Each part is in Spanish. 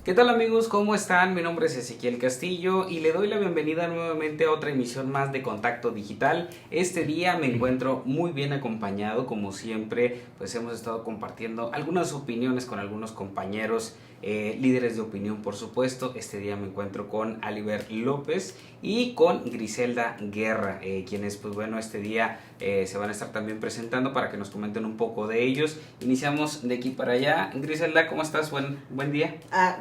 ¿Qué tal amigos? ¿Cómo están? Mi nombre es Ezequiel Castillo y le doy la bienvenida nuevamente a otra emisión más de Contacto Digital. Este día me encuentro muy bien acompañado, como siempre, pues hemos estado compartiendo algunas opiniones con algunos compañeros, líderes de opinión por supuesto. Este día me encuentro con Aliber López y con Griselda Guerra, quienes pues bueno este día se van a estar también presentando para que nos comenten un poco de ellos. Iniciamos de aquí para allá. Griselda, ¿cómo estás? Buen día.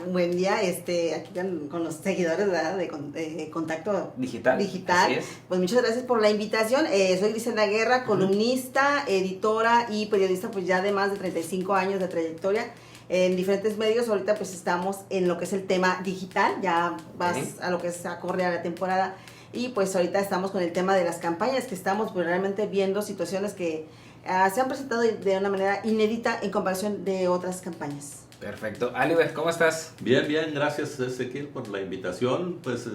Buen día, aquí con los seguidores, ¿verdad? de Contacto Digital. Así es. Pues muchas gracias por la invitación. Soy Griselda Guerra, columnista, editora y periodista, pues ya de más de 35 años de trayectoria en diferentes medios. Ahorita pues estamos en lo que es el tema digital, ya vas a lo que es a correr la temporada, y pues ahorita estamos con el tema de las campañas, que estamos pues realmente viendo situaciones que se han presentado de una manera inédita en comparación de otras campañas. Perfecto. Aliber, ¿cómo estás? Bien, gracias Ezequiel por la invitación. Pues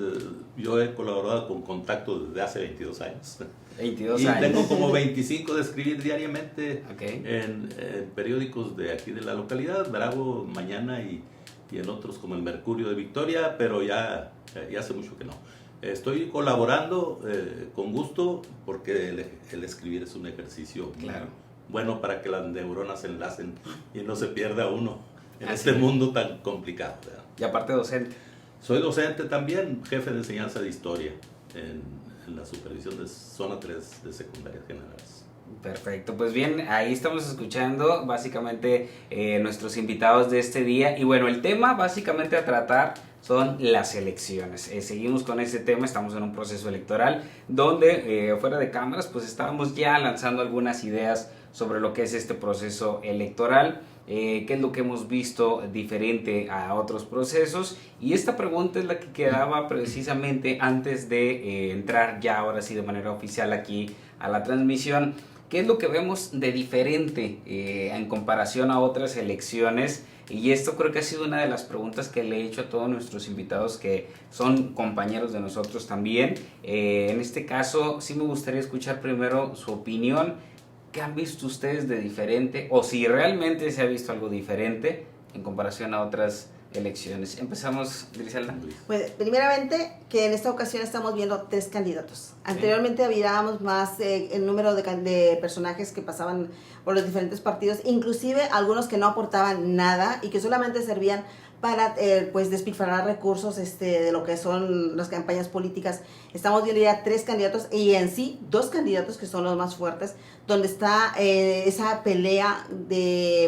yo he colaborado con Contacto desde hace 22 años. 22 años. Y tengo como 25 de escribir diariamente Okay. en periódicos de aquí de la localidad, Bravo, Mañana y en otros como el Mercurio de Victoria, pero ya hace mucho que no. Estoy colaborando con gusto porque el escribir es un ejercicio bueno para que las neuronas se enlacen y no se pierda uno en este mundo tan complicado, ¿verdad? Y aparte docente. Soy docente también, jefe de enseñanza de historia en la supervisión de zona 3 de secundarias generales. Perfecto, pues bien, ahí estamos escuchando básicamente nuestros invitados de este día. Y bueno, el tema básicamente a tratar son las elecciones. Seguimos con ese tema, estamos en un proceso electoral donde fuera de cámaras pues estábamos ya lanzando algunas ideas sobre lo que es este proceso electoral. ¿Qué es lo que hemos visto diferente a otros procesos? Y esta pregunta es la que quedaba precisamente antes de entrar ya ahora sí de manera oficial aquí a la transmisión. ¿Qué es lo que vemos de diferente en comparación a otras elecciones? Y esto creo que ha sido una de las preguntas que le he hecho a todos nuestros invitados que son compañeros de nosotros también. En este caso sí me gustaría escuchar primero su opinión. ¿Qué han visto ustedes de diferente? O si realmente se ha visto algo diferente en comparación a otras elecciones. Empezamos, Griselda. Pues primeramente que en esta ocasión estamos viendo 3 candidatos. Anteriormente habíamos más el número de personajes que pasaban por los diferentes partidos, inclusive algunos que no aportaban nada y que solamente servían para pues despilfarrar recursos de lo que son las campañas políticas. Estamos viendo ya 3 candidatos y en sí 2 candidatos que son los más fuertes, donde está esa pelea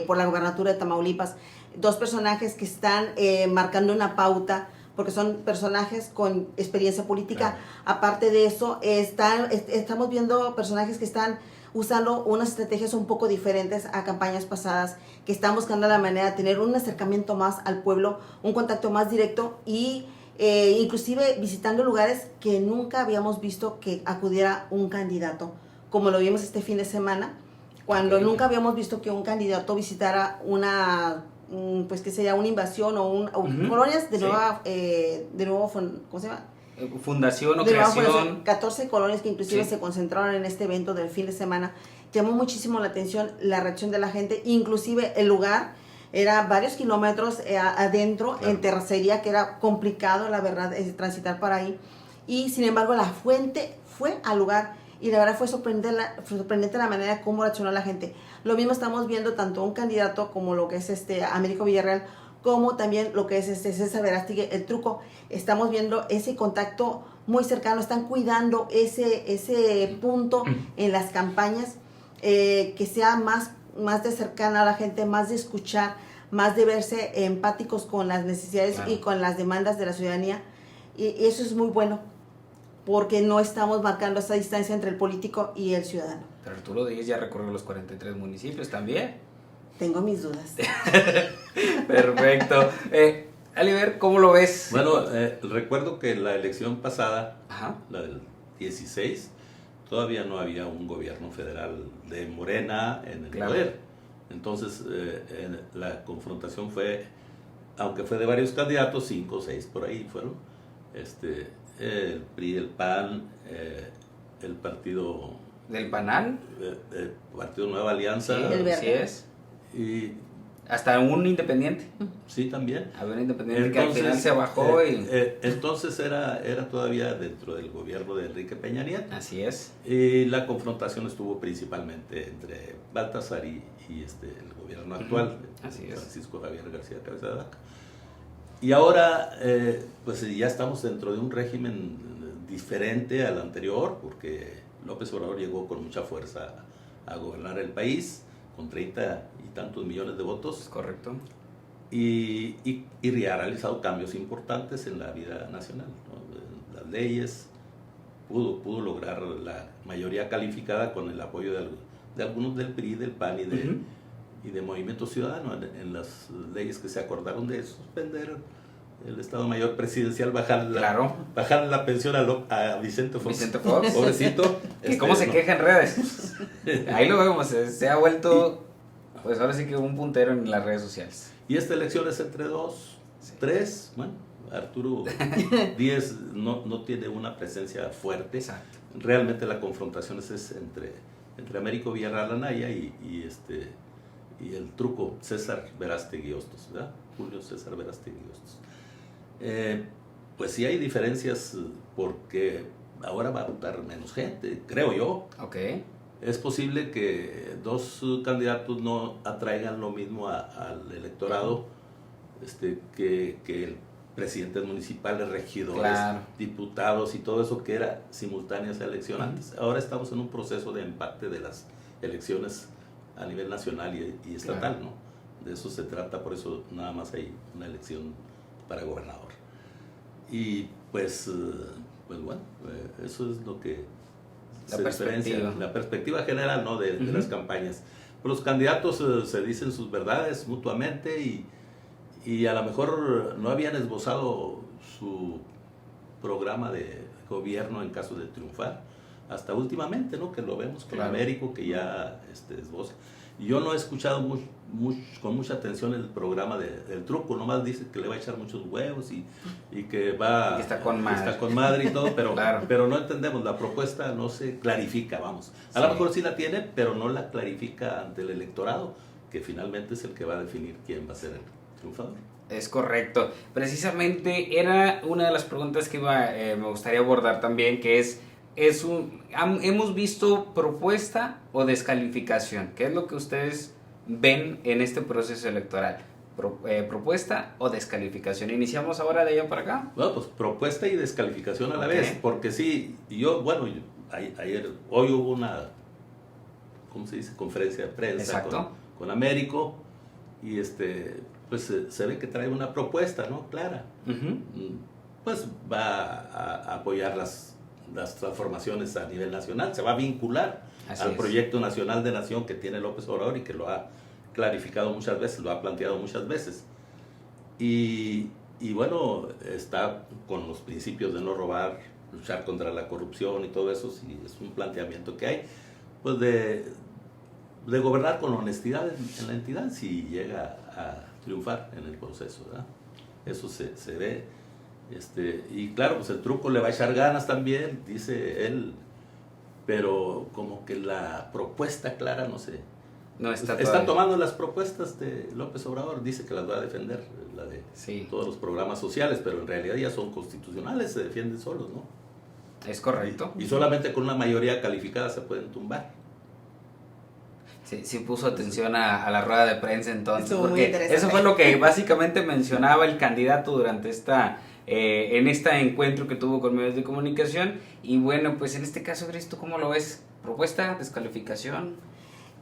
por la gobernatura de Tamaulipas. 2 personajes que están marcando una pauta, porque son personajes con experiencia política. Aparte de eso, estamos viendo personajes que están usando unas estrategias un poco diferentes a campañas pasadas, que están buscando la manera de tener un acercamiento más al pueblo, un contacto más directo y inclusive visitando lugares que nunca habíamos visto que acudiera un candidato, como lo vimos este fin de semana, cuando nunca habíamos visto que un candidato visitara pues que sería una invasión o colonias de nuevo, ¿cómo se llama? Fundación o creación. 14 colonias que inclusive se concentraron en este evento del fin de semana. Llamó muchísimo la atención la reacción de la gente, inclusive el lugar era varios kilómetros adentro, en terracería, que era complicado, la verdad, transitar para ahí. Y sin embargo la fuente fue al lugar y la verdad fue sorprendente la manera como reaccionó la gente. Lo mismo estamos viendo tanto un candidato como lo que es Américo Villarreal, como también lo que es César Verástegui, el Truco. Estamos viendo ese contacto muy cercano, están cuidando ese punto en las campañas, que sea más de cercana a la gente, más de escuchar, más de verse empáticos con las necesidades y con las demandas de la ciudadanía. Y eso es muy bueno, porque no estamos marcando esa distancia entre el político y el ciudadano. Pero Arturo Díez ya recorrió los 43 municipios también. Tengo mis dudas. Perfecto. Aliber, ¿cómo lo ves? Bueno, recuerdo que la elección pasada, la del 16, todavía no había un gobierno federal de Morena en el poder. Entonces, la confrontación fue, aunque fue de varios candidatos, 5 o 6 por ahí fueron, el PRI, el PAN, el partido... ¿Del PANAL? Partido Nueva Alianza. Sí, el Verde. Sí es. Y Hasta un independiente. Sí, también. Había un independiente que al final se bajó entonces era todavía dentro del gobierno de Enrique Peña Nieto. Así es. Y la confrontación estuvo principalmente entre Baltasar y el gobierno actual, Así es. Francisco Javier García Cabeza de Vaca. Y ahora, pues ya estamos dentro de un régimen diferente al anterior, porque López Obrador llegó con mucha fuerza a gobernar el país, con 30 y tantos millones de votos. Correcto. Y ha realizado cambios importantes en la vida nacional, ¿no? Las leyes, pudo lograr la mayoría calificada con el apoyo de algunos del PRI, del PAN y de Movimiento Ciudadano en las leyes que se acordaron de suspender el Estado Mayor Presidencial, bajar la pensión a Vicente Fox. Vicente Fox. Pobrecito. ¿Cómo se queja en redes? Ahí lo vemos, se ha vuelto, pues ahora sí que un puntero en las redes sociales. Y esta elección es entre tres, bueno, Arturo Díez no tiene una presencia fuerte. Exacto. Realmente la confrontación es entre Américo Villarreal Anaya y el truco César Verástegui Hostos, ¿verdad? Julio César Verástegui Hostos. Pues sí hay diferencias porque ahora va a votar menos gente, creo yo. Ok. Es posible que dos candidatos no atraigan lo mismo al electorado que el presidentes municipales, regidores, claro, diputados y todo eso que era simultánea esa elección antes. Ahora estamos en un proceso de empate de las elecciones a nivel nacional y estatal, claro, ¿no? De eso se trata, por eso nada más hay una elección para gobernador. Y pues bueno, eso es lo que se diferencia, la perspectiva general, ¿no? de las campañas. Pues los candidatos se dicen sus verdades mutuamente y a lo mejor no habían esbozado su programa de gobierno en caso de triunfar, hasta últimamente, ¿no? Que lo vemos con claro, Américo, que ya esboza. Yo no he escuchado con mucha atención el programa del truco, nomás dice que le va a echar muchos huevos y que va y está con madre y todo, pero, claro, pero no entendemos, la propuesta no se clarifica, vamos. A lo mejor sí la tiene, pero no la clarifica ante el electorado, que finalmente es el que va a definir quién va a ser el triunfador. Es correcto. Precisamente era una de las preguntas que me gustaría abordar también, que hemos visto propuesta o descalificación. ¿Qué es lo que ustedes ven en este proceso electoral? ¿Propuesta o descalificación? ¿Iniciamos ahora de allá para acá? Bueno, pues propuesta y descalificación a la vez, porque sí, hoy hubo una, ¿cómo se dice? Conferencia de prensa con Américo y pues se ve que trae una propuesta, ¿no? Clara. Pues va a apoyar las transformaciones a nivel nacional, se va a vincular al proyecto nacional de nación que tiene López Obrador y que lo ha clarificado muchas veces, lo ha planteado muchas veces. Y bueno, está con los principios de no robar, luchar contra la corrupción y todo eso, sí, es un planteamiento que hay, pues de gobernar con honestidad en la entidad si llega a triunfar en el proceso, ¿verdad? Eso se ve. Y claro, pues el truco le va a echar ganas también, dice él, pero como que la propuesta clara no sé. No está tomando las propuestas de López Obrador, dice que las va a defender, la de todos los programas sociales, pero en realidad ya son constitucionales, se defienden solos, ¿no? Es correcto. Y solamente con una mayoría calificada se pueden tumbar. Sí puso atención a la rueda de prensa entonces, porque eso fue ¿eh? lo que básicamente mencionaba el candidato durante en este encuentro que tuvo con medios de comunicación. Y bueno, pues en este caso, Gris, ¿tú cómo lo ves? ¿Propuesta? ¿Descalificación?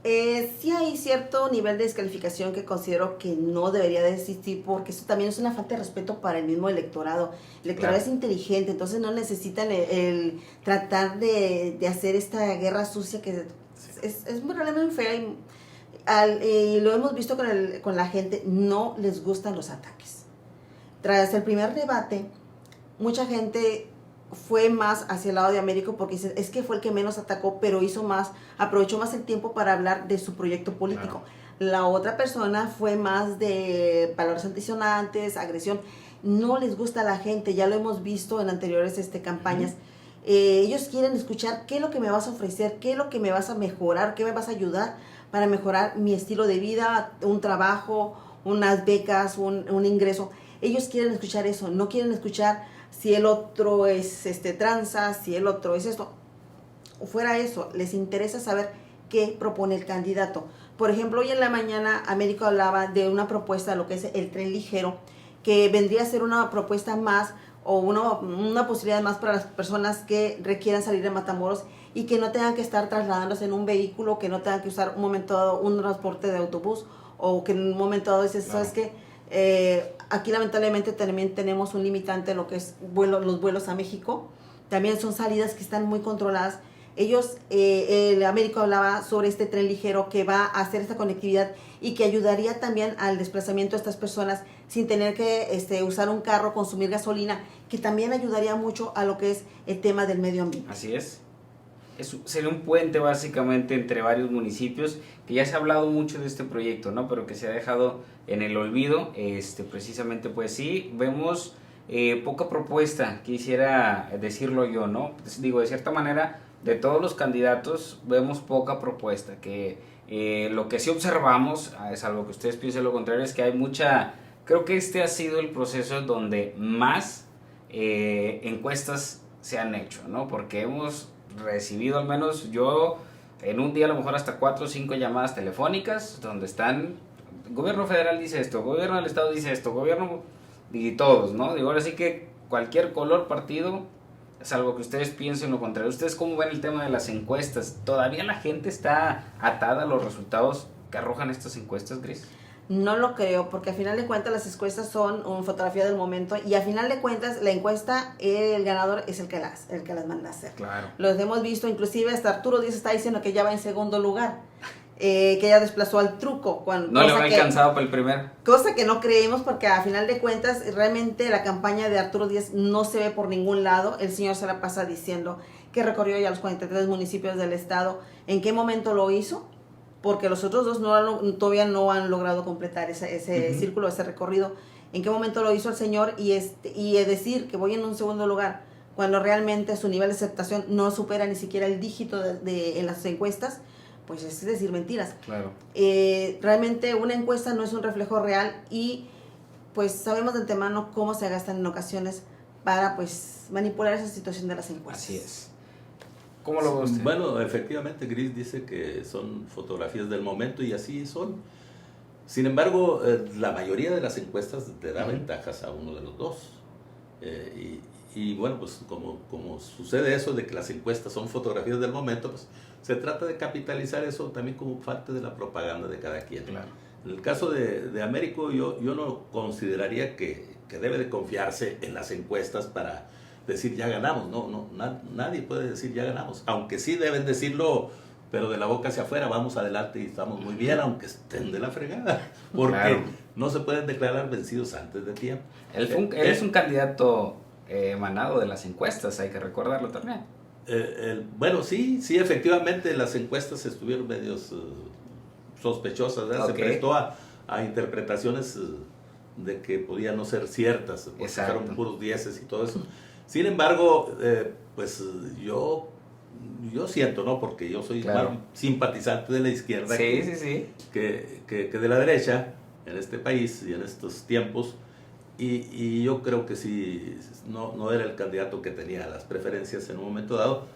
Sí hay cierto nivel de descalificación que considero que no debería de existir, porque eso también es una falta de respeto para el mismo electorado. El electorado es inteligente, entonces no necesitan el tratar de hacer esta guerra sucia que es muy realmente muy fea y lo hemos visto con la gente, no les gustan los ataques. Tras el primer debate, mucha gente fue más hacia el lado de Américo porque es que fue el que menos atacó, pero aprovechó más el tiempo para hablar de su proyecto político. Claro. La otra persona fue más de palabras antisonantes, agresión. No les gusta a la gente, ya lo hemos visto en anteriores campañas. Ellos quieren escuchar qué es lo que me vas a ofrecer, qué es lo que me vas a mejorar, qué me vas a ayudar para mejorar mi estilo de vida, un trabajo, unas becas, un ingreso. Ellos quieren escuchar eso, no quieren escuchar si el otro es tranza, si el otro es esto. Fuera eso, les interesa saber qué propone el candidato. Por ejemplo, hoy en la mañana Américo hablaba de una propuesta, lo que es el tren ligero, que vendría a ser una propuesta más o una posibilidad más para las personas que requieran salir de Matamoros y que no tengan que estar trasladándose en un vehículo, que no tengan que usar un momento dado un transporte de autobús, o que en un momento dado dices, ¿sabes qué? Aquí lamentablemente también tenemos un limitante en lo que es los vuelos a México. También son salidas que están muy controladas. Ellos, el Américo hablaba sobre este tren ligero que va a hacer esta conectividad y que ayudaría también al desplazamiento de estas personas sin tener que usar un carro, consumir gasolina, que también ayudaría mucho a lo que es el tema del medio ambiente. Así es. Sería un puente básicamente entre varios municipios, que ya se ha hablado mucho de este proyecto, ¿no? Pero que se ha dejado en el olvido. Precisamente, pues sí, vemos poca propuesta, quisiera decirlo yo, ¿no? Pues, digo, de cierta manera, de todos los candidatos vemos poca propuesta, que lo que sí observamos, salvo que ustedes piensen lo contrario, es que hay mucha, creo que este ha sido el proceso donde más encuestas se han hecho, ¿no? Porque hemos recibido, al menos yo, en un día a lo mejor hasta 4 o 5 llamadas telefónicas, donde están, gobierno federal dice esto, gobierno del estado dice esto, gobierno, y todos, ¿no? Digo, ahora sí que cualquier color, partido, salvo que ustedes piensen lo contrario. ¿Ustedes cómo ven el tema de las encuestas? ¿Todavía la gente está atada a los resultados que arrojan estas encuestas, Gris? No lo creo, porque a final de cuentas las encuestas son una fotografía del momento y a final de cuentas la encuesta, el ganador es el que las manda a hacer. Claro. Los hemos visto, inclusive hasta Arturo Díaz está diciendo que ya va en segundo lugar, que ya desplazó al Truco. No le habrá alcanzado para el primer. Cosa que no creemos, porque a final de cuentas realmente la campaña de Arturo Díaz no se ve por ningún lado. El señor se la pasa diciendo que recorrió ya los 43 municipios del estado. ¿En qué momento lo hizo? Porque los otros dos todavía no han logrado completar ese círculo, ese recorrido. ¿En qué momento lo hizo el señor? Y decir que voy en un segundo lugar, cuando realmente su nivel de aceptación no supera ni siquiera el dígito en las encuestas, pues es decir mentiras. Claro. Realmente una encuesta no es un reflejo real y pues sabemos de antemano cómo se gastan en ocasiones para pues manipular esa situación de las encuestas. Así es. ¿Cómo lo ve usted? Bueno, efectivamente Gris dice que son fotografías del momento y así son. Sin embargo, la mayoría de las encuestas te da ventajas a uno de los dos. Y bueno, pues como sucede eso de que las encuestas son fotografías del momento, pues se trata de capitalizar eso también como parte de la propaganda de cada quien. Claro. En el caso de Américo, yo no consideraría que debe de confiarse en las encuestas para decir ya ganamos. Nadie puede decir ya ganamos, aunque sí deben decirlo, pero de la boca hacia afuera, vamos adelante y estamos muy bien, aunque estén de la fregada, porque no se pueden declarar vencidos antes de tiempo. Él es un candidato emanado de las encuestas, hay que recordarlo también. Bueno, sí, efectivamente las encuestas estuvieron medios sospechosas, ¿verdad? Okay. Se prestó a interpretaciones de que podían no ser ciertas, porque fueron puros dieces y todo eso. Sin embargo, pues yo siento, ¿no? Porque yo soy más simpatizante de la izquierda que de la derecha en este país y en estos tiempos. Y yo creo que sí, no era el candidato que tenía las preferencias en un momento dado,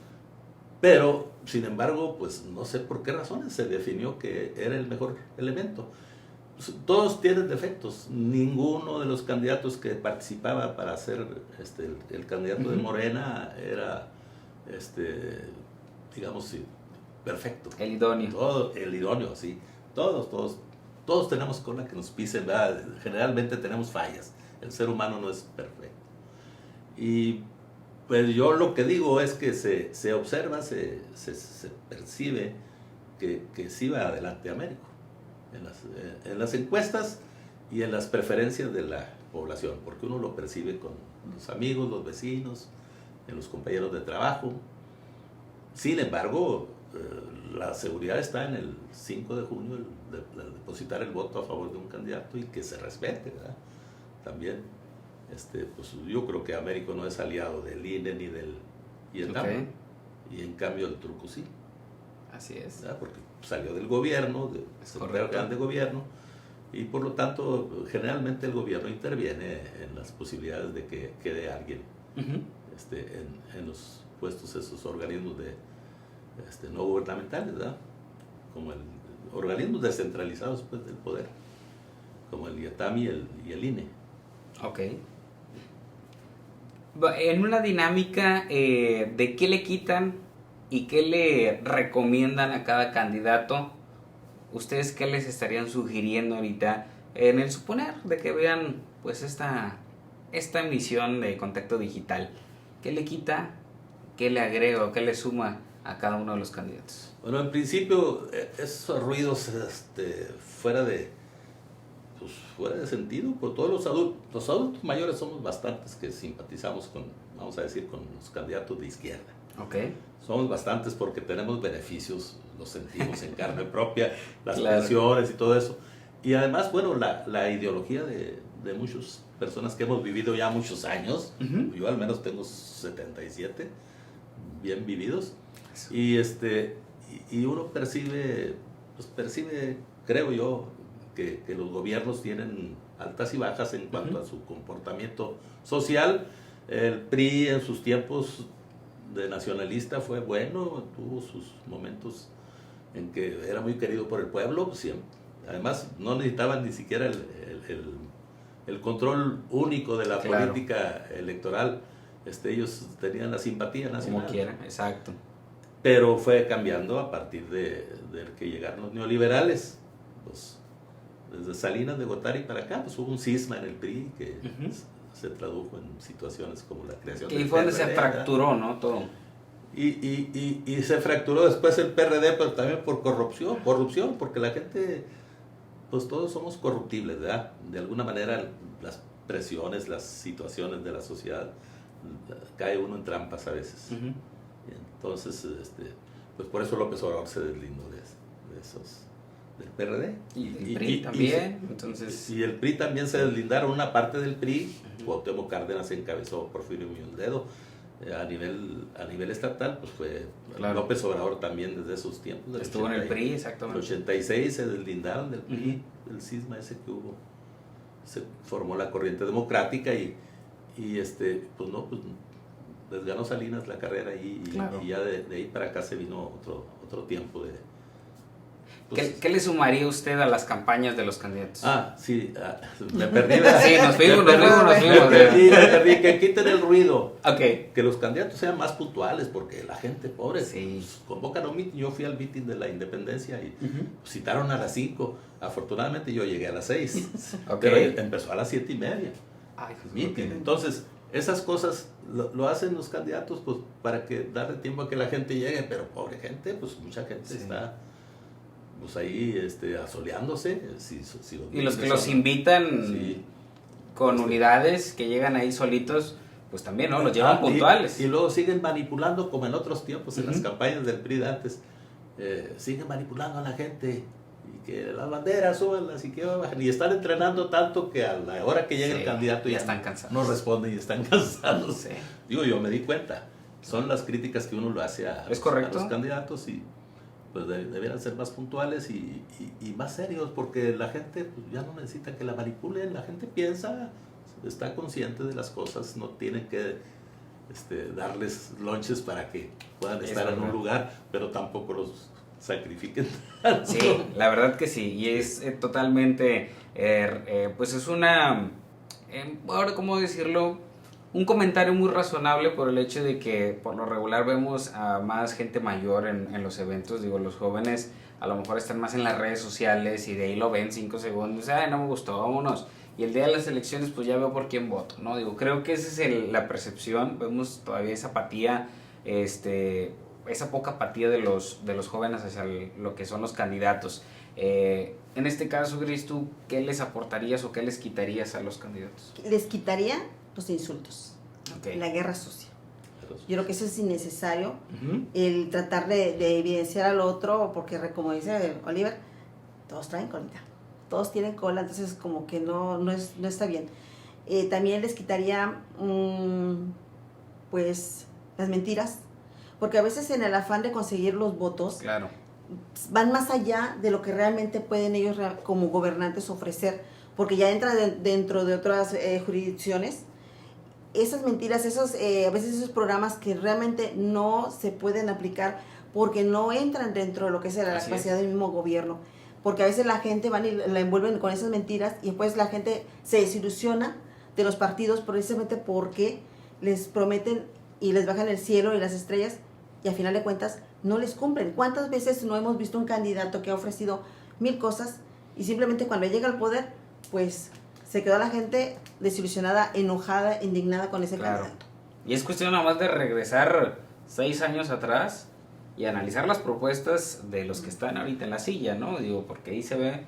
pero sin embargo, pues no sé por qué razones se definió que era el mejor elemento. Todos tienen defectos, ninguno de los candidatos que participaba para ser el candidato de Morena era, digamos, perfecto. El idóneo. El idóneo, sí. Todos tenemos cola que nos pisen, ¿verdad? Generalmente tenemos fallas. El ser humano no es perfecto. Y pues yo lo que digo es que se observa, se percibe que sí va adelante Américo en las encuestas y en las preferencias de la población, porque uno lo percibe con los amigos, los vecinos, en los compañeros de trabajo. Sin embargo, la seguridad está en el 5 de junio, de depositar el voto a favor de un candidato y que se respete, ¿verdad? También, pues yo creo que Américo no es aliado del INE ni del IETAM, y en cambio el Truco sí. Así es. ¿verdad? Porque salió del gobierno, del órgano de gobierno, y por lo tanto, generalmente el gobierno interviene en las posibilidades de que quede alguien en los puestos, esos organismos no gubernamentales, ¿verdad? Como organismos descentralizados pues, del poder, como el IATAM y el INE. Ok. En una dinámica de qué le quitan y qué le recomiendan a cada candidato, ¿ustedes qué les estarían sugiriendo ahorita en el suponer de que vean pues esta emisión de Contacto Digital? ¿Qué le quita, qué le agrega o qué le suma a cada uno de los candidatos? Bueno, en principio, esos ruidos fuera de sentido, por todos los adultos mayores somos bastantes que simpatizamos con, vamos a decir, con los candidatos de izquierda. Okay. Somos bastantes porque tenemos beneficios, los sentimos en carne propia, las claro. pensiones y todo eso. Y además, bueno, la ideología de muchas personas que hemos vivido ya muchos años, yo al menos tengo 77 bien vividos, y uno percibe, creo yo, que los gobiernos tienen altas y bajas en cuanto a su comportamiento social. El PRI en sus tiempos de nacionalista fue bueno, tuvo sus momentos en que era muy querido por el pueblo, pues siempre. Además no necesitaban ni siquiera el control único de la política electoral, ellos tenían la simpatía nacional. Como quieran, exacto. Pero fue cambiando a partir de que llegaron los neoliberales, desde Salinas de Gortari para acá, pues hubo un cisma en el PRI que se tradujo en situaciones como la creación del PRD. Y fue donde se fracturó, ¿no? Todo. Y se fracturó después el PRD, pero también por corrupción, porque la gente, pues todos somos corruptibles, ¿verdad? De alguna manera las presiones, las situaciones de la sociedad, cae uno en trampas a veces. Entonces, pues por eso López Obrador se deslindó de esos, del PRD. Y el PRI también. Y el PRI también se deslindaron una parte del PRI. Cuauhtémoc Cárdenas encabezó Porfirio Muñoz Ledo. A nivel estatal, pues fue López Obrador también desde esos tiempos. Estuvo en el PRI, exactamente. En el 86 se deslindaron del PRI, el cisma ese que hubo. Se formó la corriente democrática y pues les ganó Salinas la carrera y ya de ahí para acá se vino otro tiempo de... Pues, ¿Qué le sumaría usted a las campañas de los candidatos? Sí, me perdí. Sí, nos fuimos. Me perdí, que quiten el ruido. Okay. Que los candidatos sean más puntuales, porque la gente pobre sí. Convocan un meeting. Yo fui al meeting de la Independencia y citaron a las 5. Afortunadamente yo llegué a las 6. Pero empezó a las 7:30. Ay, meeting. Entonces, esas cosas lo hacen los candidatos pues para darle tiempo a que la gente llegue, pero pobre gente, pues mucha gente está pues ahí asoleándose. Y los que los invitan con unidades que llegan ahí solitos, pues también, ¿no? Los llevan puntuales. Y luego siguen manipulando como en otros tiempos, en las campañas del PRI de antes. Siguen manipulando a la gente. Y que las banderas súbanlas y que bajan. Y están entrenando tanto que a la hora que llega el candidato ya están cansados. No responden y están cansados. Digo, yo me di cuenta. Son las críticas que uno lo hace a los candidatos y pues debieran ser más puntuales y más serios, porque la gente pues, ya no necesita que la manipulen. La gente piensa, está consciente de las cosas, no tienen que darles lonches para que puedan estar en un lugar, pero tampoco los sacrifiquen tanto. Sí, la verdad que sí, y es totalmente, pues es una, ahora cómo decirlo, un comentario muy razonable por el hecho de que por lo regular vemos a más gente mayor en los eventos. Digo, los jóvenes a lo mejor están más en las redes sociales y de ahí lo ven 5 segundos, no me gustó, vámonos. Y el día de las elecciones pues ya veo por quién voto, ¿no? Digo, creo que esa es la percepción. Vemos todavía esa apatía, esa poca apatía de los jóvenes hacia lo que son los candidatos. En este caso, Gris, ¿tú qué les aportarías o qué les quitarías a los candidatos? Les quitaría los insultos, la guerra sucia. Yo creo que eso es innecesario, el tratar de evidenciar al otro, porque como dice Oliver, todos traen colita, todos tienen cola, entonces como que no está bien. También les quitaría pues las mentiras, porque a veces en el afán de conseguir los votos, van más allá de lo que realmente pueden ellos como gobernantes ofrecer, porque ya entra dentro de otras jurisdicciones. Esas mentiras, a veces esos programas que realmente no se pueden aplicar porque no entran dentro de lo que es la capacidad del mismo gobierno. Porque a veces la gente van y la envuelven con esas mentiras y después la gente se desilusiona de los partidos precisamente porque les prometen y les bajan el cielo y las estrellas y al final de cuentas no les cumplen. ¿Cuántas veces no hemos visto un candidato que ha ofrecido 1000 cosas y simplemente cuando llega al poder, pues se quedó la gente desilusionada, enojada, indignada con ese candidato? Y es cuestión nada más de regresar 6 años atrás y analizar las propuestas de los que están ahorita en la silla, ¿no? Digo, porque ahí se ve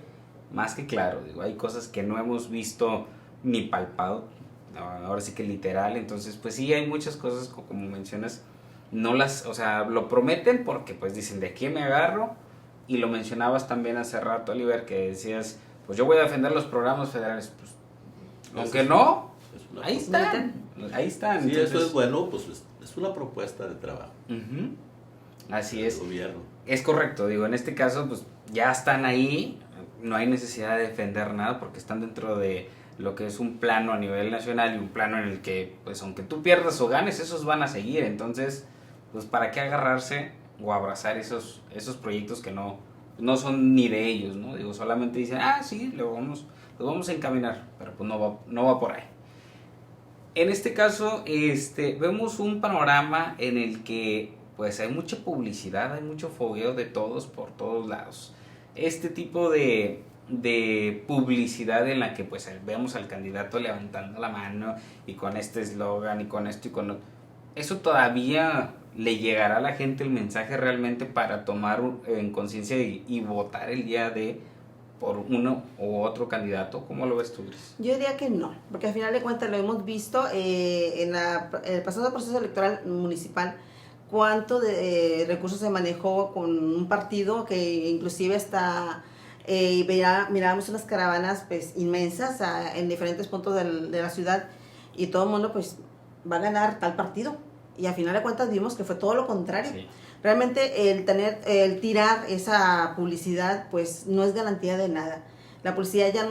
más que claro. Digo, hay cosas que no hemos visto ni palpado, ahora sí que literal. Entonces, pues sí, hay muchas cosas, como mencionas, no las, o sea, lo prometen porque pues dicen, ¿de qué me agarro? Y lo mencionabas también hace rato, Oliver, que decías, pues yo voy a defender los programas federales. Pues, aunque no, ahí están. Ahí están. Sí, entonces, eso es bueno, pues es una propuesta de trabajo. Así es. Gobierno. Es correcto, digo, en este caso, pues ya están ahí, no hay necesidad de defender nada porque están dentro de lo que es un plano a nivel nacional y un plano en el que, pues aunque tú pierdas o ganes, esos van a seguir. Entonces, pues para qué agarrarse o abrazar esos proyectos que no son ni de ellos, ¿no? Digo, solamente dicen, sí, lo vamos a encaminar, pero pues no va por ahí. En este caso, vemos un panorama en el que pues hay mucha publicidad, hay mucho fogueo de todos por todos lados. Este tipo de publicidad en la que pues vemos al candidato levantando la mano y con este eslogan y con esto y con otro, eso todavía le llegará a la gente el mensaje realmente para tomar en conciencia y votar el día por uno u otro candidato. ¿Cómo lo ves tú, Gris? Yo diría que no, porque al final de cuentas lo hemos visto en el pasado proceso electoral municipal, cuánto de recursos se manejó con un partido que inclusive hasta mirábamos unas caravanas pues inmensas en diferentes puntos de la ciudad y todo el mundo pues va a ganar tal partido y al final de cuentas vimos que fue todo lo contrario. Sí. Realmente el tirar esa publicidad pues no es garantía de nada. La publicidad ya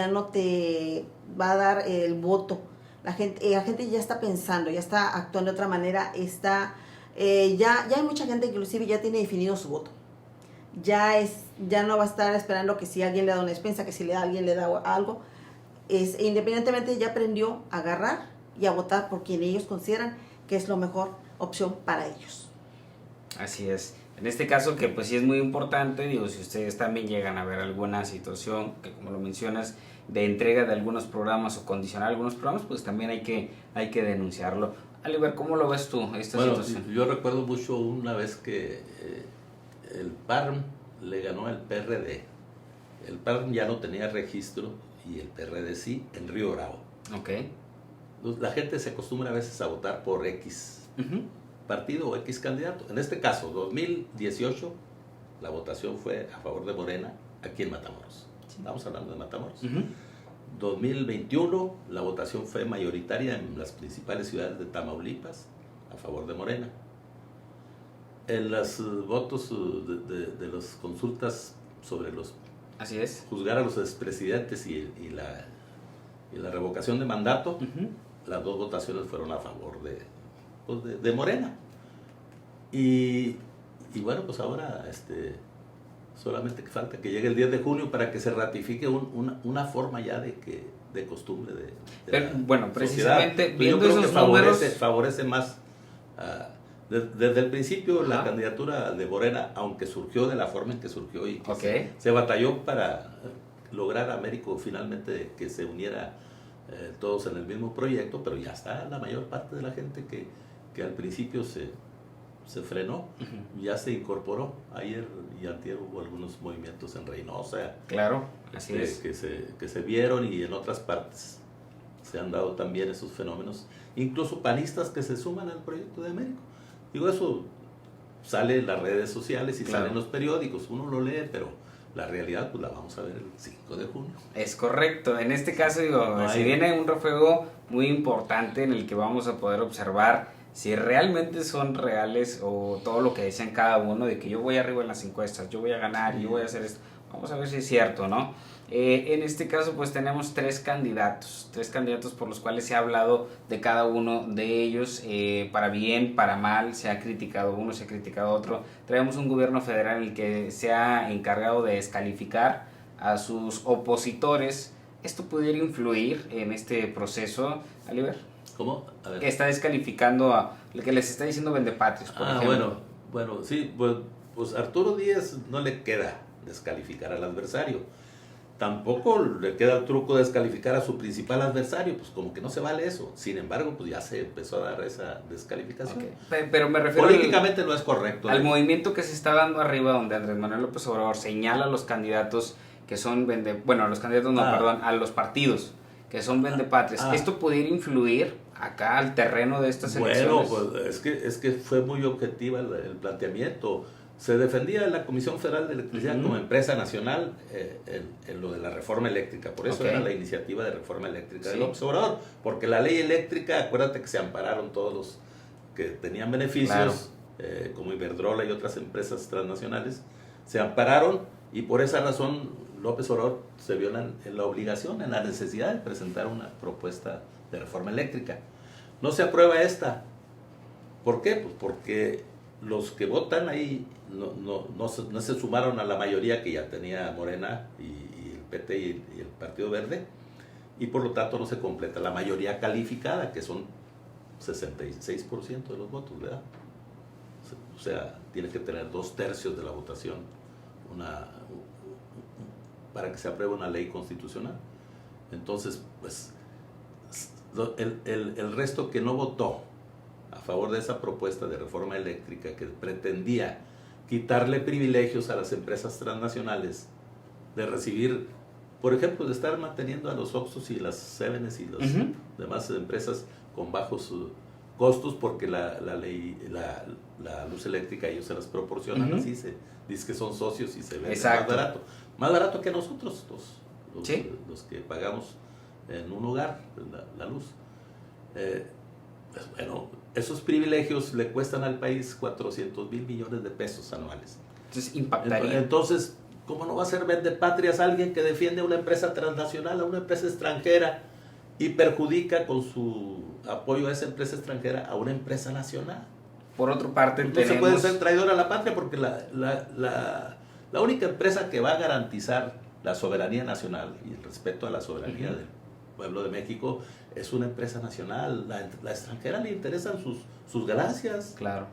no te va a dar el voto. La gente ya está pensando, ya está actuando de otra manera, ya hay mucha gente que inclusive ya tiene definido su voto. Ya no va a estar esperando que si alguien le da una despensa, que si alguien le da algo. Independientemente ya aprendió a agarrar y a votar por quien ellos consideran que es la mejor opción para ellos. Así es. En este caso que pues sí es muy importante, digo, si ustedes también llegan a ver alguna situación que como lo mencionas, de entrega de algunos programas o condicionar algunos programas, pues también hay que denunciarlo. Oliver, ¿cómo lo ves tú esta situación? Yo recuerdo mucho una vez que el PARM le ganó al PRD. El PARM ya no tenía registro y el PRD sí, en Río Bravo. Ok. La gente se acostumbra a veces a votar por X partido o X candidato. En este caso, 2018, la votación fue a favor de Morena aquí en Matamoros. Estamos hablando de Matamoros. 2021, la votación fue mayoritaria en las principales ciudades de Tamaulipas a favor de Morena. En los votos de las consultas sobre los... Así es. Juzgar a los expresidentes y la revocación de mandato, las dos votaciones fueron a favor de Morena. Y bueno, pues ahora solamente falta que llegue el 10 de junio para que se ratifique una forma ya de costumbre de bueno, precisamente sociedad. viendo yo creo esos que números favorece más desde el principio la candidatura de Morena, aunque surgió de la forma en que surgió y que se batalló para lograr a Américo finalmente que se uniera todos en el mismo proyecto, pero ya está la mayor parte de la gente que al principio se frenó, ya se incorporó. Ayer y antier hubo algunos movimientos en Reynosa. Claro, así es. Que se vieron y en otras partes se han dado también esos fenómenos. Incluso panistas que se suman al proyecto de Américo. Digo, eso sale en las redes sociales y sale en los periódicos, uno lo lee, pero la realidad pues la vamos a ver el 5 de junio. Es correcto, en este caso digo, si viene un refuego muy importante en el que vamos a poder observar si realmente son reales o todo lo que dicen cada uno de que yo voy arriba en las encuestas, yo voy a ganar, yo voy a hacer esto. Vamos a ver si es cierto, ¿no? En este caso pues tenemos tres candidatos por los cuales se ha hablado de cada uno de ellos, para bien, para mal, se ha criticado uno, se ha criticado otro. Traemos un gobierno federal en el que se ha encargado de descalificar a sus opositores. ¿Esto pudiera influir en este proceso, Oliver? ¿Cómo? A ver. Que está descalificando a lo que les está diciendo vendepatrios, por ejemplo. Bueno, sí, pues Arturo Díaz no le queda descalificar al adversario. Tampoco le queda el truco de descalificar a su principal adversario, pues como que no se vale eso. Sin embargo, pues ya se empezó a dar esa descalificación. Okay. Pero me refiero políticamente no es correcto. Al movimiento que se está dando arriba, donde Andrés Manuel López Obrador señala a los candidatos que son a los partidos que son vendepatrias. ¿Esto pudiera influir acá al terreno de estas elecciones? Bueno, pues es que fue muy objetiva el planteamiento. Se defendía la Comisión Federal de Electricidad como empresa nacional en lo de la reforma eléctrica. Por eso era la iniciativa de reforma eléctrica de López Obrador. Porque la ley eléctrica, acuérdate que se ampararon todos los que tenían beneficios, como Iberdrola y otras empresas transnacionales, se ampararon y por esa razón López Obrador se vio en la obligación, en la necesidad de presentar una propuesta de reforma eléctrica. No se aprueba esta. ¿Por qué? Pues porque los que votan ahí no se sumaron a la mayoría que ya tenía Morena y el PT y el Partido Verde, y por lo tanto no se completa la mayoría calificada, que son 66% de los votos, ¿verdad? O sea, tiene que tener 2/3 de la votación para que se apruebe una ley constitucional. Entonces, pues, el resto que no votó a favor de esa propuesta de reforma eléctrica que pretendía quitarle privilegios a las empresas transnacionales de recibir, por ejemplo, de estar manteniendo a los Oxxos y las Sevenes y las demás empresas con bajos costos, porque la luz eléctrica ellos se las proporcionan, así se dice que son socios y se vende más barato que nosotros los que pagamos en un hogar la luz. Pues bueno, esos privilegios le cuestan al país 400,000 millones de pesos anuales. Entonces impactaría. Entonces, ¿cómo no va a ser vendepatrias alguien que defiende a una empresa transnacional, a una empresa extranjera, y perjudica con su apoyo a esa empresa extranjera a una empresa nacional? Por otra parte, no se puede ser traidor a la patria, porque la única empresa que va a garantizar la soberanía nacional y el respeto a la soberanía del pueblo de México es una empresa nacional. La extranjera le interesan sus ganancias. Claro.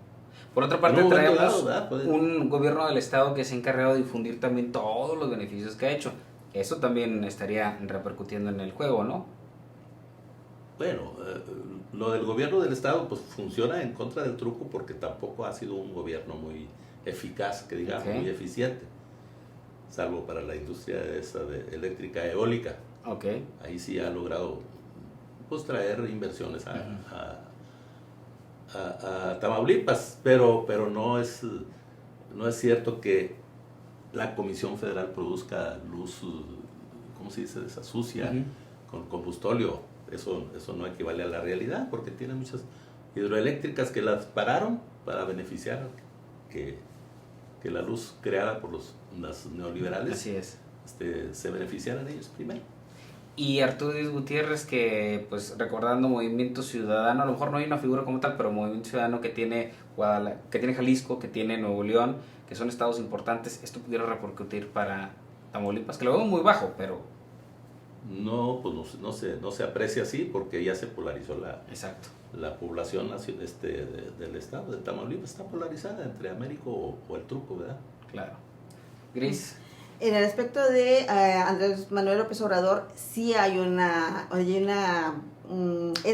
Por otra parte, traemos un gobierno del estado que se ha encargado de difundir también todos los beneficios que ha hecho. Eso también estaría repercutiendo en el juego, ¿no? Bueno, lo del gobierno del estado pues funciona en contra del truco, porque tampoco ha sido un gobierno muy eficaz, que digamos, muy eficiente, salvo para la industria eléctrica eólica. Ahí sí ha logrado pues traer inversiones a Tamaulipas, pero no es cierto que la Comisión Federal produzca luz, ¿cómo se dice?, esa sucia, con combustóleo. Eso no equivale a la realidad, porque tiene muchas hidroeléctricas que las pararon para beneficiar que la luz creada por los neoliberales se beneficiaran ellos primero. Y Arturo Díaz Gutiérrez, que pues recordando Movimiento Ciudadano, a lo mejor no hay una figura como tal, pero Movimiento Ciudadano que tiene Jalisco, que tiene Nuevo León, que son estados importantes, esto pudiera repercutir para Tamaulipas, que lo veo muy bajo, pero... No, pues no se aprecia así, porque ya se polarizó la población del estado de Tamaulipas, está polarizada entre Américo o el truco, ¿verdad? Claro. Gris. En el aspecto de Andrés Manuel López Obrador, sí él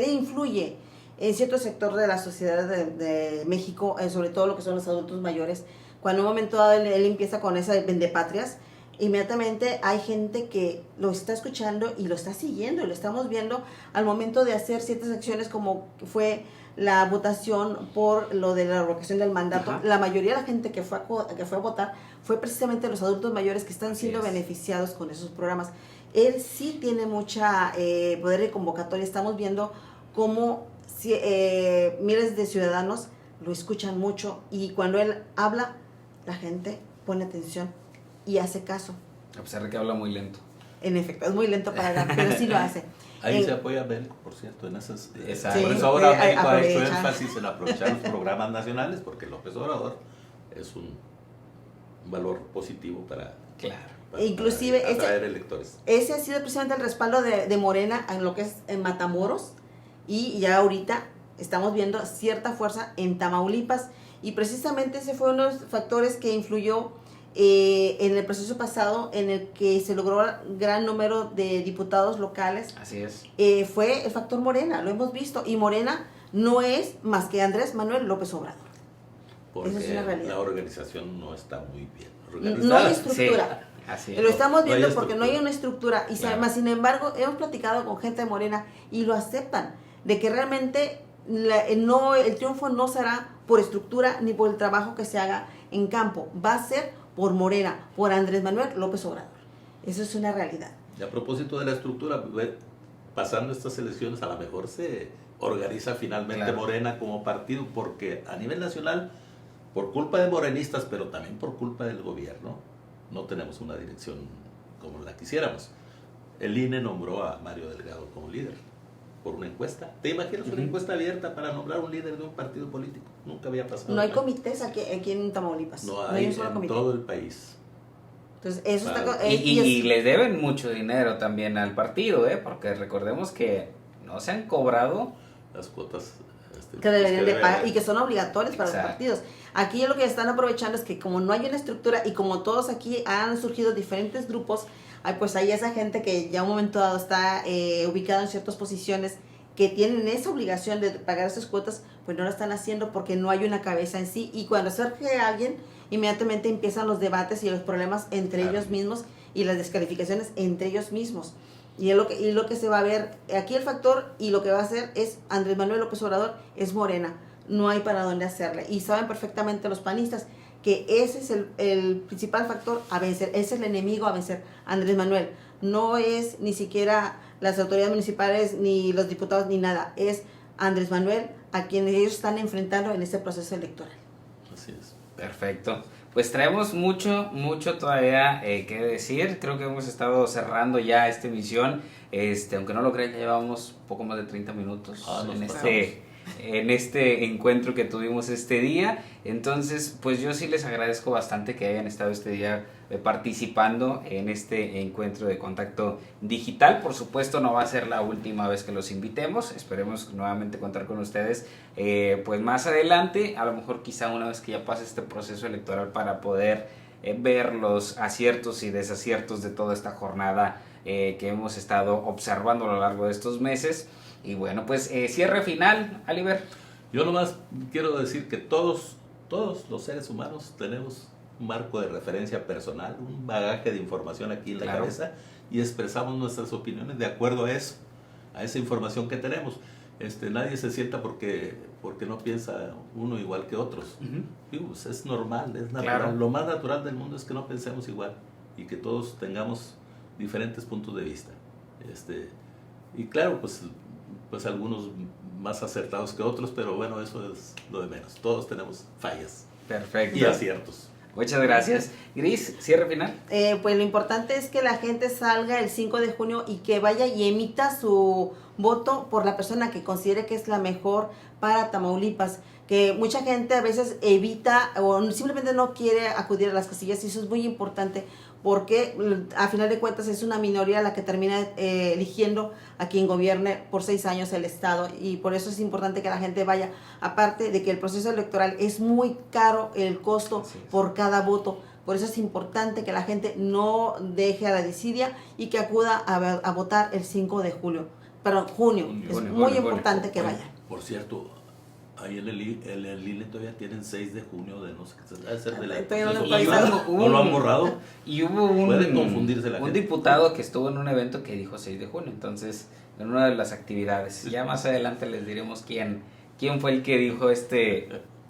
influye en cierto sector de la sociedad de México, sobre todo lo que son los adultos mayores. Cuando en un momento dado él empieza con esa vendepatrias, inmediatamente hay gente que lo está escuchando y lo está siguiendo, y lo estamos viendo al momento de hacer ciertas acciones, como fue la votación por lo de la revocación del mandato. La mayoría de la gente que fue a votar fue precisamente los adultos mayores que están siendo beneficiados con esos programas. Él sí tiene mucha poder de convocatoria. Estamos viendo cómo miles de ciudadanos lo escuchan mucho y cuando él habla, la gente pone atención y hace caso. A pesar de que habla muy lento. En efecto, es muy lento para hablar, pero sí lo hace. Ahí se apoya a México, por cierto, en esas... Exacto. Por eso ahora México ha hecho aprovecha. énfasis en aprovechar los programas nacionales, porque López Obrador es un valor positivo para inclusive atraer electores. Ese ha sido precisamente el respaldo de Morena en lo que es en Matamoros, y ya ahorita estamos viendo cierta fuerza en Tamaulipas, y precisamente ese fue uno de los factores que influyó en el proceso pasado en el que se logró gran número de diputados locales. Así es. Fue el factor Morena, lo hemos visto, y Morena no es más que Andrés Manuel López Obrador. Porque esa es una realidad. la organización no está muy bien No organizada. hay estructura. Sí, así es. Lo estamos viendo hay porque no hay una estructura. Y Claro. más sin embargo, hemos platicado con gente de Morena y lo aceptan, de que realmente el triunfo no será por estructura ni por el trabajo que se haga en campo. Va a ser por Morena, por Andrés Manuel López Obrador. Eso es una realidad. Y a propósito de la estructura, pasando estas elecciones, a lo mejor se organiza finalmente Claro. Morena como partido, porque a nivel nacional, por culpa de morenistas, pero también por culpa del gobierno, no tenemos una dirección como la quisiéramos. El INE nombró a Mario Delgado como líder por una encuesta. ¿Te imaginas una encuesta abierta para nombrar un líder de un partido político? Nunca había pasado. No hay comités aquí en Tamaulipas. No hay un solo en comité. todo el país. Entonces, eso Claro. está... Y les deben mucho dinero también al partido, porque recordemos que no se han cobrado. Las cuotas que deberían de pagar deben. y que son obligatorios para Exacto. los partidos. Aquí lo que están aprovechando es que como no hay una estructura y como todos aquí han surgido diferentes grupos, pues hay esa gente que ya un momento dado está ubicada en ciertas posiciones que tienen esa obligación de pagar esas cuotas, pues no lo están haciendo porque no hay una cabeza en sí, y cuando surge alguien, inmediatamente empiezan los debates y los problemas entre ellos mismos y las descalificaciones entre ellos mismos. Y lo que se va a ver aquí, el factor y lo que va a hacer es Andrés Manuel López Obrador, es Morena, no hay para dónde hacerle, y saben perfectamente los panistas que ese es el principal factor a vencer, ese es el enemigo a vencer. Andrés Manuel no es ni siquiera las autoridades municipales ni los diputados ni nada, es Andrés Manuel a quienes ellos están enfrentando en este proceso electoral. Así es. Perfecto. Pues traemos mucho todavía que decir. Creo que hemos estado cerrando ya esta emisión. Aunque no lo crean, ya llevamos poco más de 30 minutos en este encuentro que tuvimos este día. Entonces, pues yo sí les agradezco bastante que hayan estado este día participando en este encuentro de Contacto Digital. Por supuesto, no va a ser la última vez que los invitemos. Esperemos nuevamente contar con ustedes pues más adelante, a lo mejor quizá una vez que ya pase este proceso electoral, para poder ver los aciertos y desaciertos de toda esta jornada que hemos estado observando a lo largo de estos meses. Y bueno, pues cierre final, Oliver. Yo nomás quiero decir que todos los seres humanos tenemos un marco de referencia personal, un bagaje de información aquí en la cabeza, y expresamos nuestras opiniones de acuerdo a eso, a esa información que tenemos. Nadie se sienta porque no piensa uno igual que otros. Digo, pues es normal, es natural. Claro. Lo más natural del mundo es que no pensemos igual y que todos tengamos diferentes puntos de vista. Y claro, pues algunos más acertados que otros, pero bueno, eso es lo de menos. Todos tenemos fallas. Perfecto. Y aciertos. Muchas gracias. Gris, cierre final. Pues lo importante es que la gente salga el 5 de junio y que vaya y emita su voto por la persona que considere que es la mejor para Tamaulipas. Que mucha gente a veces evita o simplemente no quiere acudir a las casillas, y eso es muy importante porque a final de cuentas es una minoría la que termina eligiendo a quien gobierne por 6 años el Estado, y por eso es importante que la gente vaya, aparte de que el proceso electoral es muy caro, el costo por cada voto. Por eso es importante que la gente no deje a la desidia y que acuda a votar el 5 de julio. Perdón, junio. Es muy importante que vayan. Por cierto, ahí en el INE todavía tienen 6 de junio de no sé qué. Debe ser de la, Todavía no lo de han su- actualizado. ¿No lo han borrado? Y hubo Puede confundirse la un gente. diputado que estuvo en un evento que dijo 6 de junio, entonces en una de las actividades. Ya más adelante les diremos quién fue el que dijo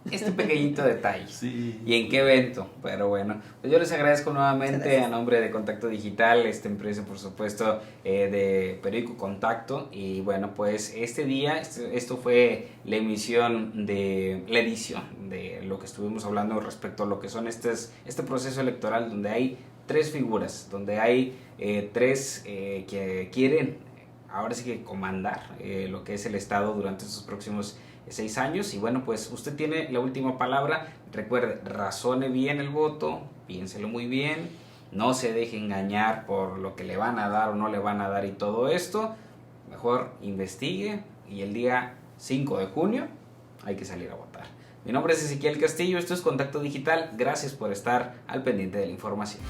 este pequeñito detalle. Sí. ¿Y en qué evento? Pero bueno, pues yo les agradezco nuevamente a nombre de Contacto Digital, esta empresa por supuesto de Periódico Contacto. Y bueno, pues este día, esto fue la edición de lo que estuvimos hablando respecto a lo que son este proceso electoral, donde hay tres figuras, donde hay tres que quieren ahora sí que comandar lo que es el Estado durante estos próximos 6 años. Y bueno, pues usted tiene la última palabra. Recuerde, razone bien el voto, piénselo muy bien, no se deje engañar por lo que le van a dar o no le van a dar y todo esto. Mejor investigue y el día 5 de junio hay que salir a votar. Mi nombre es Ezequiel Castillo, esto es Contacto Digital. Gracias por estar al pendiente de la información.